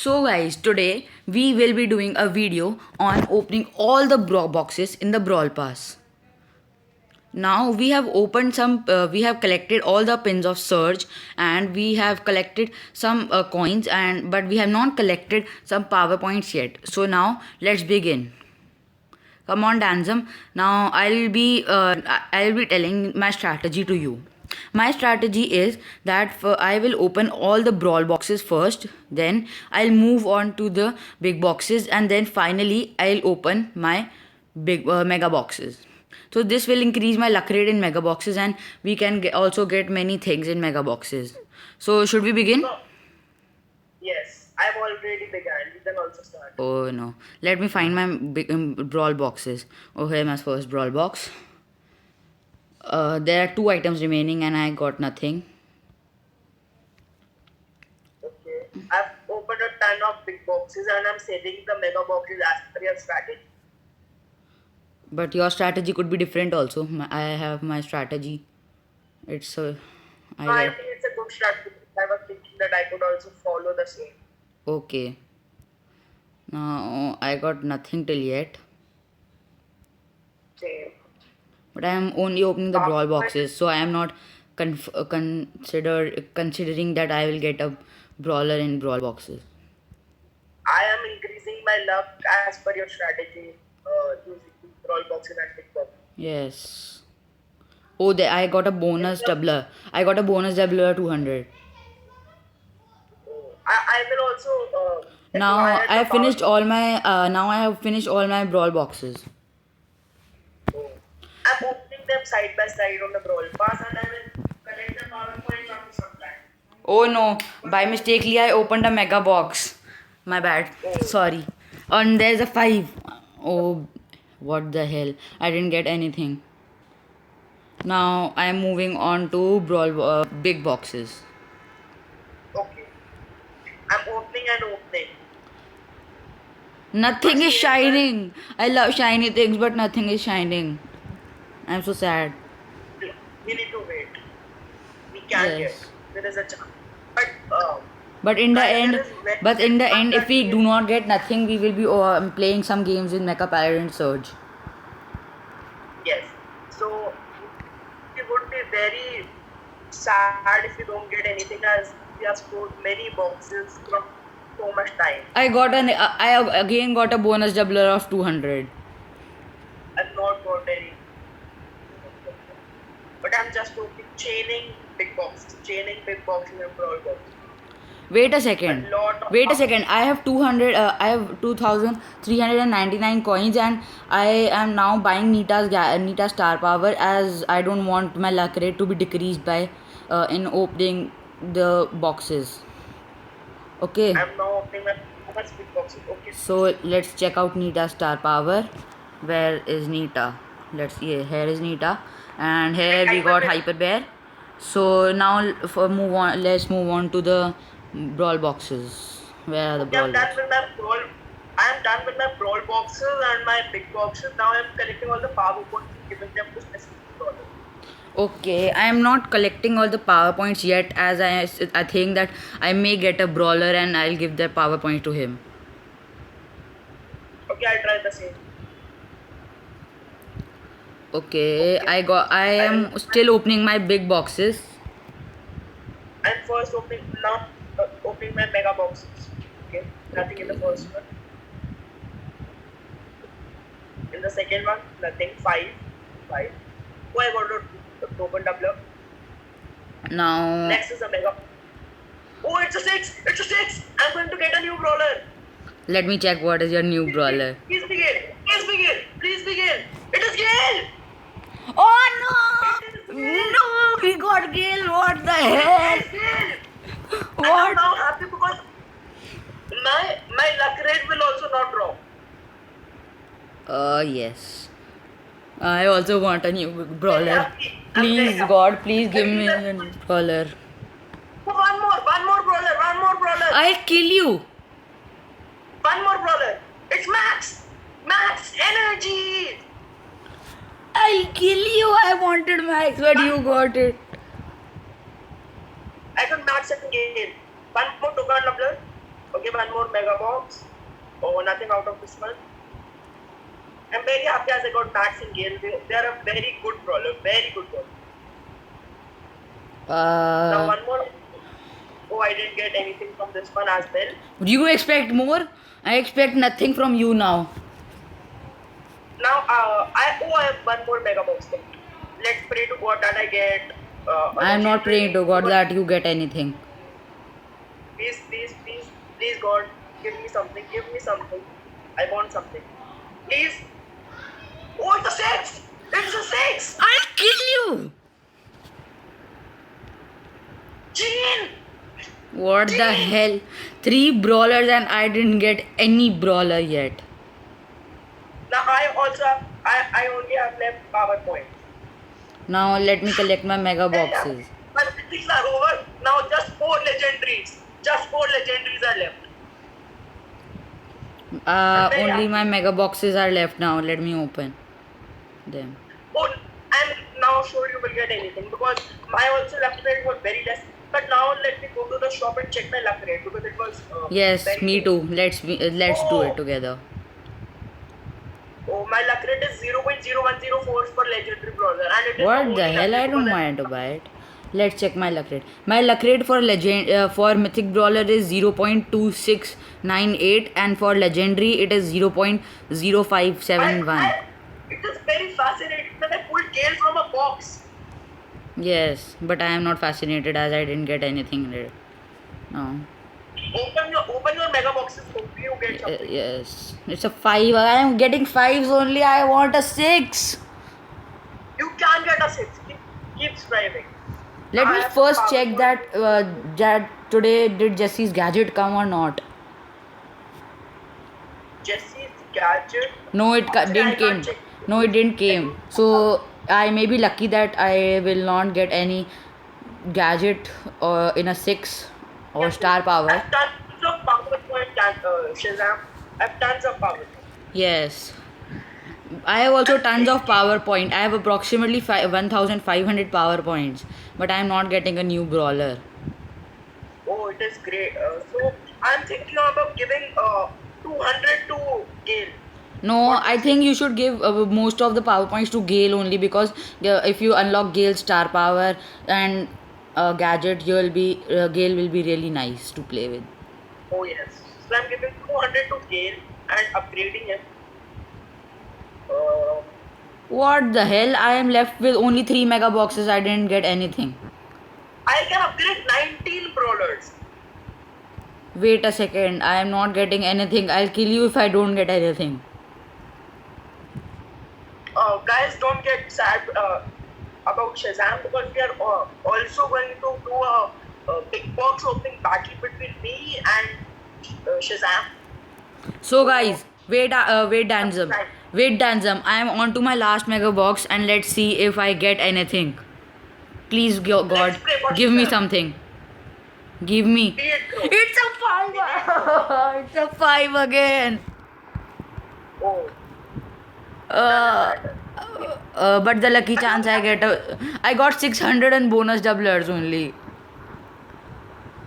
So guys, today we will be doing a video on opening all the boxes in the Brawl Pass. Now we have opened we have collected all the pins of Surge, and we have collected some coins, but we have not collected some power points yet. So now let's begin. Come on, Danzam. Now I'll be telling my strategy to you. My strategy is that I will open all the brawl boxes first, then I'll move on to the big boxes, and then finally I'll open my big mega boxes. So this will increase my luck rate in mega boxes, and we can also get many things in mega boxes. So should we begin? No. Yes, I've already begun. You can also start. Oh no. Let me find my big brawl boxes. Oh, here my first brawl box. There are 2 items remaining and I got nothing. Okay. I've opened a ton of big boxes and I'm setting the mega boxes as per your strategy. But your strategy could be different also. I have my strategy. It's I think it's a good strategy. I was thinking that I could also follow the same. Okay. Now I got nothing till yet. Same. But I am only opening the brawl boxes, so I am not considering that I will get a brawler in brawl boxes. I am increasing my luck as per your strategy, using brawl boxes and big boxes. Yes. Oh, there I got a bonus doubler. I got a bonus doubler 200. I will also. Now acquire I the have finished power- all my now I have finished all my brawl boxes. I'm opening them side by side on the brawl pass and I will collect the power points after some time. Oh no, by mistakenly I opened a mega box. My bad. Sorry. And there's a 5. Oh, what the hell. I didn't get anything. Now I am moving on to big boxes. Okay. I'm opening and opening. Nothing is shining. I love shiny things, but nothing is shining. I'm so sad. We need to wait. We can Yes. get. There is a chance. But But in the there end, is very if we do not get nothing, we will be playing some games in Mecha Paladin Surge. yes. So it would be very sad if we don't get anything as we have scored many boxes from so much time. I again got a bonus doubler of 200. I've not got any. But I'm just opening chaining big boxes and brawl boxes. Wait a second. A lot of Wait a second. I have 200. I have 2,399 coins, and I am now buying Nita Star Power, as I don't want my luck rate to be decreased by in opening the boxes. Okay. I'm now opening my big boxes. Okay. So let's check out Nita Star Power. Where is Nita? Let's see. Here is Nita, and here we got Hyper Bear. So now let's move on to the brawl boxes. Where are the brawl boxes? I'm done with my brawl boxes and my big boxes. Now I'm collecting all the power points and giving them to specific brawlers. Okay, I am not collecting all the power points yet, as I think that I may get a brawler and I'll give the power point to him. Okay, I'll try the same. Okay, I am still opening my big boxes. I'm first opening my mega boxes. Okay, nothing in the first one. In the second one, nothing. 5. Oh, I got a token doubler. Now Next is a mega. Oh, it's a 6. I'm going to get a new brawler. let me check what is your new brawler. Please begin. It is Gale. Oh no! No, we got Gale. What the hell? I'm now happy because my luck rate will also not drop. Yes. I also want a new brawler. I'm Please, very God, please give me a new brawler. One more brawler. I'll kill you. One more brawler. It's Max energy. I'll kill you. I wanted Max, but you got it. I got Max second game. One more token doubler. Okay. Okay, one more mega box. Oh, nothing out of this one. I'm very happy as I got Max and Gale. They are a very good brawler. Very good brawler. Now one more. Oh, I didn't get anything from this one as well. Do you expect more? I expect nothing from you now. Now, I have one more mega box thing. Let's pray to God that I get. I am not praying to God that you get anything. Please, please, please, please, God, give me something. Give me something. I want something. Please. Oh, it's a 6! It's a 6! I'll kill you! Jean! What the hell? 3 brawlers and I didn't get any brawler yet. Now I also have, I only have left PowerPoint. Now let me collect my mega boxes. My things are over. Now just 4 legendaries. Just 4 legendaries are left. Only my mega boxes are left now. Let me open them. Oh, and now sure you will get anything because my also luck rate was very less. But now let me go to the shop and check my luck rate because it was. Yes, very me good. too. Let's do Oh. it together. Oh, my luck rate is 0.0104 for legendary brawler, and it is What only the hell? lucky I don't because want to buy it. Let's check my luck rate. My luck rate for for mythic brawler is 0.2698 and for legendary it is 0.0571. It is very fascinating that I pulled Gale from a box. Yes, but I am not fascinated as I didn't get anything there. No. Open your mega boxes. Hopefully you get something. Yes, it's a 5. I am getting 5s only. I want a 6. You can get a 6. Keep striving. Let I me have first power check point. that today did Jesse's gadget come or not. Jesse's gadget. No, it Actually, I didn't can't came. check. No, it didn't came. So I may be lucky that I will not get any gadget in a 6 or star power. I have tons of PowerPoint, Shazam. I have tons of PowerPoint. Yes. I have also tons of PowerPoint. I have approximately 1,500 PowerPoints, but I am not getting a new brawler. Oh, it is great. So I'm thinking about giving 200 to Gale. No, I think you should give most of the power points to Gale only because if you unlock Gale's star power and gadget, Gale will be really nice to play with. Oh yes. So I'm giving 200 to Gale and upgrading him. What the hell? I am left with only 3 mega boxes. I didn't get anything. I can upgrade 19 brawlers. Wait a second. I am not getting anything. I'll kill you if I don't get anything. Guys, don't get sad about Shazam because we are also going to do a big box opening battle between me and Shazam. So guys, wait Danzam. Wait Danzam. I am on to my last mega box and let's see if I get anything. Please God, Let's play for give me Shazam. something. Give me. Be it true. It's a 5. It's a 5 again. Oh, But the lucky chance I got 600 and bonus doublers only.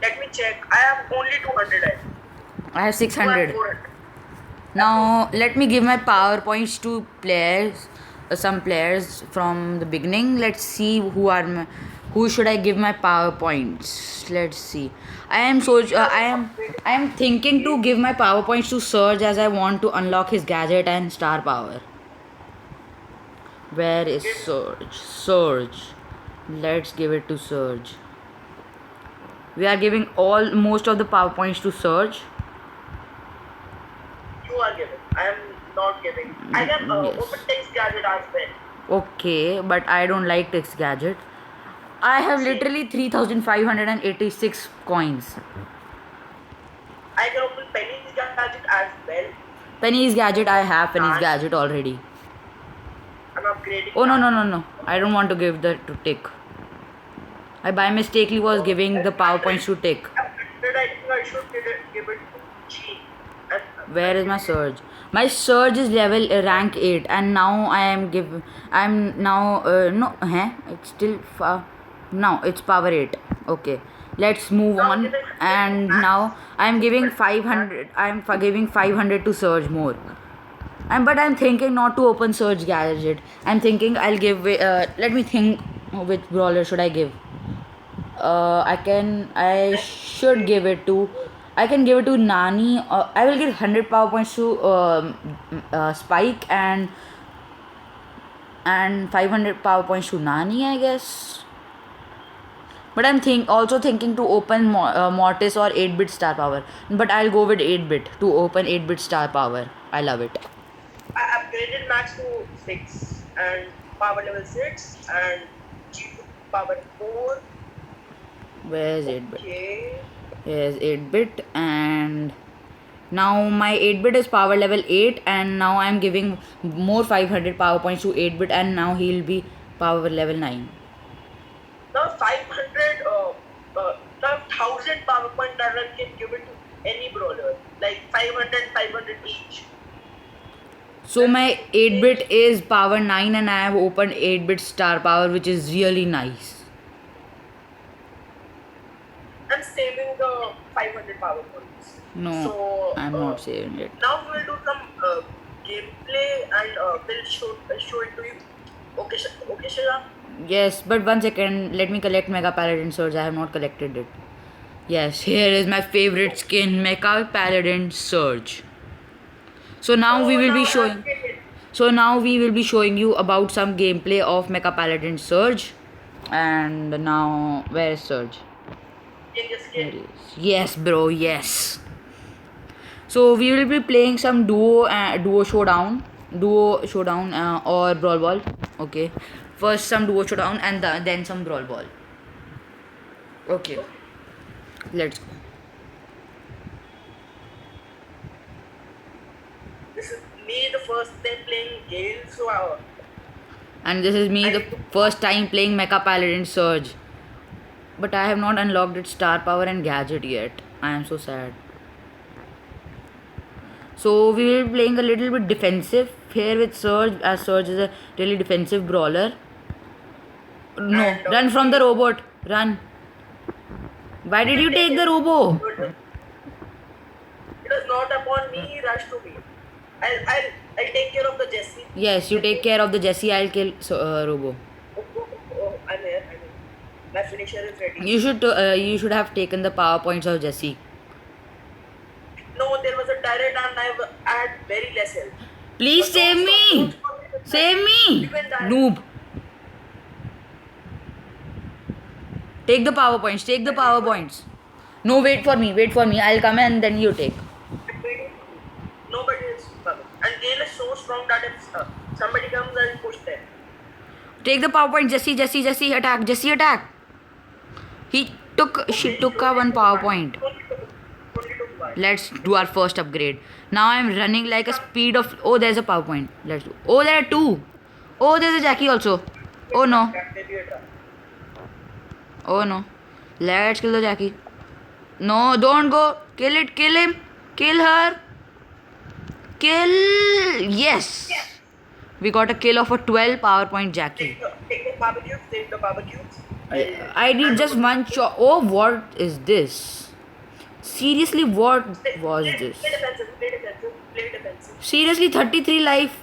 let me check. I have only 200. I have You have 600. 400. Now let me give my power points to players, some players from the beginning. Let's see who should I give my power points. Let's see. I am thinking to give my power points to Surge as I want to unlock his gadget and star power. Where is Surge? Surge. Let's give it to Surge. We are giving most of the power points to Surge. You are giving. I am not giving. I can Yes. open text gadget as well. Okay, but I don't like this gadget. I have literally 3,586 coins. I can open Penny's gadget as well. Penny's gadget, I have Penny's gadget already. I'm upgrading. Oh no, that. no, no, no. I don't want to give that to Tick. I by mistakenly was giving the power points to Tick. I think I should give it to G. Where is my Surge? My Surge is level rank 8 and now I'm now no, it's still no, it's power 8. Okay. Let's move Now on. give it And Max. now I'm giving 500. I'm giving 500 to Surge more. But I'm thinking not to open Surge Gadget. I'm thinking I'll give. Let me think. Which brawler should I give? I should give it to. I can give it to Nani. I will give 100 power points to Spike and 500 power points to Nani, I guess. But I'm also thinking to open Mortis or 8-bit star power. But I'll go with 8-bit to open 8-bit star power. I love it. I upgraded Max to 6 and power level 6 and G2 power 4. Where's 8-bit? Okay. Here's 8-bit, and now my 8-bit is power level 8, and now I'm giving more 500 power points to 8-bit, and now he'll be power level 9. Now 500, now 1000 power point turret can give it to any brawler. Like 500 each. So my 8-bit is power 9, and I have opened 8-bit star power, which is really nice. I'm saving the 500 power points. No, So, I'm not saving it. Now we will do some gameplay and we'll show it to you. Okay, okay, Shaya? Yes, but 1 second, let me collect Mega Paladin Surge. I have not collected it. Yes, here is my favorite skin, Mega Paladin Surge. So now we will be showing. So now we will be showing you about some gameplay of Mecha Paladin Surge. And now, where is Surge? There it is. Yes, bro, yes. So we will be playing some duo showdown or brawl ball. Okay, first some duo showdown and then some brawl ball. Okay, let's go. This is me the first time playing Gale, so And this is me the first time playing Mecha Paladin Surge. But I have not unlocked its star power and gadget yet. I am so sad. So we will be playing a little bit defensive here with Surge, as Surge is a really defensive brawler. No, run from the robot. Run. Why did you take the robo? it was not upon me, rush to me. I'll take care of the Jessie. Yes, you take care of the Jessie. I'll kill Robo. Oh, I'm here. My finisher is ready. You should have taken the power points of Jessie. No, there was a turret and I had very less health. Please save me! Save me! Noob. Take the power points. Take the power points. No, wait for me. Wait for me. I'll come and then you take. Nobody is coming. And Gale is so strong that if somebody comes, I'll push them. Take the power point. Jessie, attack. Jessie, attack. She took one power point. Let's do our first upgrade. Now I'm running like a speed of. Oh, there's a power point. Let's do. Oh, there are two. Oh, there's a Jackie also. Oh no. Oh no. Let's kill the Jackie. No, don't go. Kill it. Kill him. Kill her. Kill. Yes. We got a kill of a 12 power point Jackie. Take the barbecue. Take the barbecue. I need just one shot. Oh, what is this? Seriously, what was this? Play defensive. Seriously, 33 life.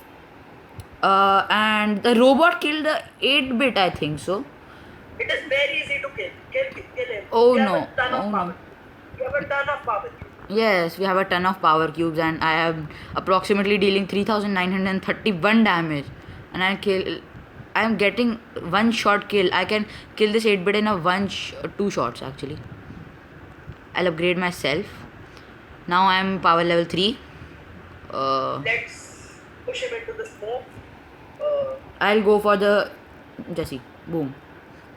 And the robot killed the 8-bit, I think so. It is very easy to kill. Kill him. Oh We no. have a ton of Oh power. no. We have a ton of power. Yes, we have a ton of power cubes, and I am approximately dealing 3,931 damage. And I am getting one shot kill. I can kill this 8-bit in a 2 shots actually. I'll upgrade myself. Now I am power level 3. Let's push him into the smoke. I'll go for the Jessie. Boom.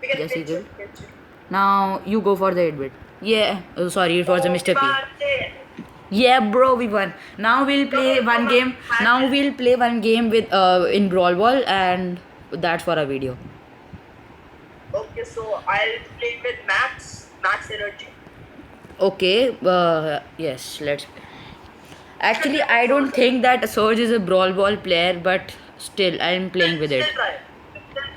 We can Jessie pinch good. it. Now you go for the 8-bit. Yeah. Oh, sorry, it was a Mr. P. Bate. Yeah, bro, we won. Now we'll play one game. Now we'll play one game with in Brawl Ball, and that's for a video. Okay, so I'll play with Max Energy. Okay. Yes. Let's. Actually, I don't think that Surge is a Brawl Ball player, but still, I'm playing with it. Still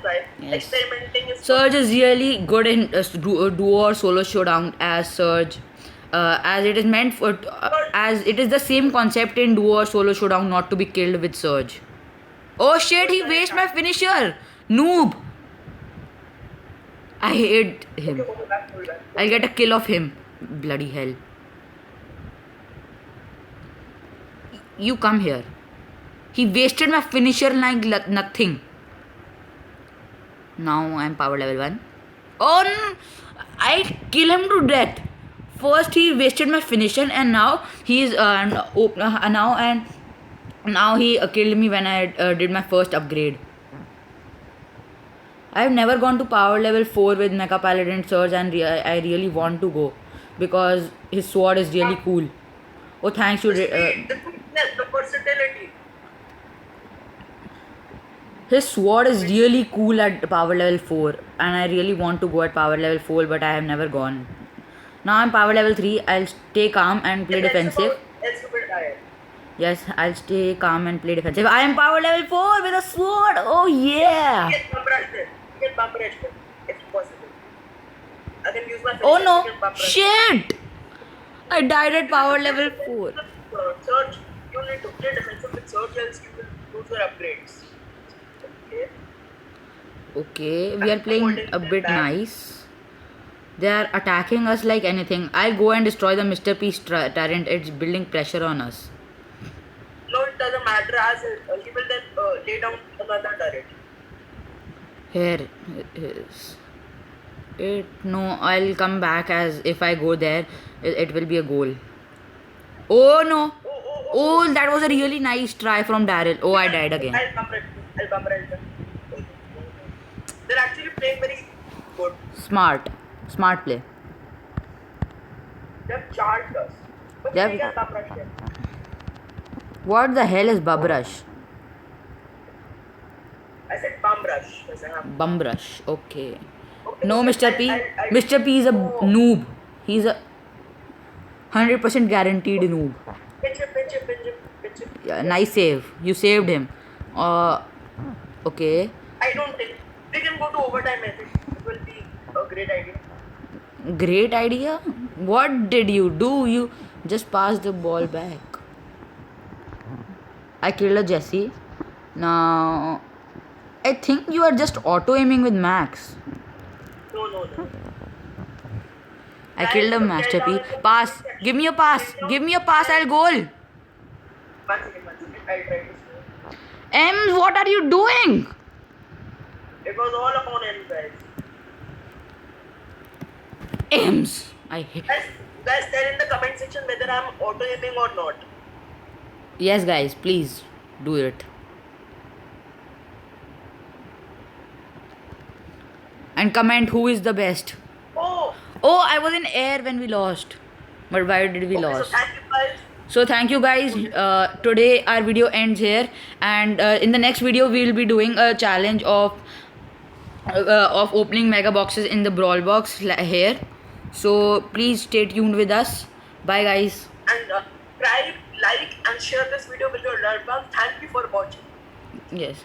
try. Yes. Experimenting is Surge is really good in duo or solo showdown as Surge, as it is meant for, as it is the same concept in duo or solo showdown, not to be killed with Surge. Oh shit! He wasted my finisher, noob. I hate him. Okay, go back, go back. I'll get a kill of him. Bloody hell! You come here. He wasted my finisher like nothing. Now I'm power level 1. Oh no! I kill him to death. First he wasted my finisher and now he's now he killed me when I did my first upgrade. I've never gone to power level 4 with Mecha Paladin Surge and I really want to go because his sword is really cool. Oh thanks to The quickness, the versatility. his sword is really cool at power level 4 and I really want to go at power level 4 but I have never gone. Now I'm power level 3. I'll stay calm and play defensive. Else you will die. Yes, I'll stay calm and play defensive. I am power level 4 with a sword. Oh yeah. Get bump rush there. Get bump rush there. It's possible. I can use my Oh finisher no. to get bump rush. Shit. I died at power level 4. Surge, you need to play defensive with Surge, else you will lose your upgrades. Okay. Okay, we are playing a bit nice. They are attacking us like anything. I'll go and destroy the Mr. P turret. It's building pressure on us. No, it doesn't matter as he will then lay down another turret. Here is it. No, I'll come back as if I go there, it will be a goal. Oh no! Oh, that was a really nice try from Daryl. Oh, I died again. I'll bump rush them. They're actually playing very good. Smart play. They've charged us. But They've- we can bump rush them. What the hell is Bubrush? I said bum rush. I said, Bumbrush. Okay. okay, No, Mr. P. Mr. P is a noob. He's a 100% guaranteed noob. Pinch him. Yeah, nice save. You saved him. Okay. I don't think we can go to overtime. I think it will be a great idea. Great idea. What did you do? You just passed the ball back. I killed a Jesse. Now, I think you are just auto aiming with Max. No. I killed a Master P. Pass. Give me a pass. Give me a pass. I'll goal. One second. I'll try to score. Ems, what are you doing? It was all upon him, guys. Ems. I hate. Guys, tell in the comment section whether I'm auto aiming or not. Yes, guys, please do it. And comment who is the best. Oh, I was in air when we lost. But why did we lose? So thank you guys. Today our video ends here, and in the next video we will be doing a challenge of opening mega boxes in the brawl box here. So please stay tuned with us. Bye guys. And subscribe, like and share this video with your loved ones. Thank you for watching. Yes.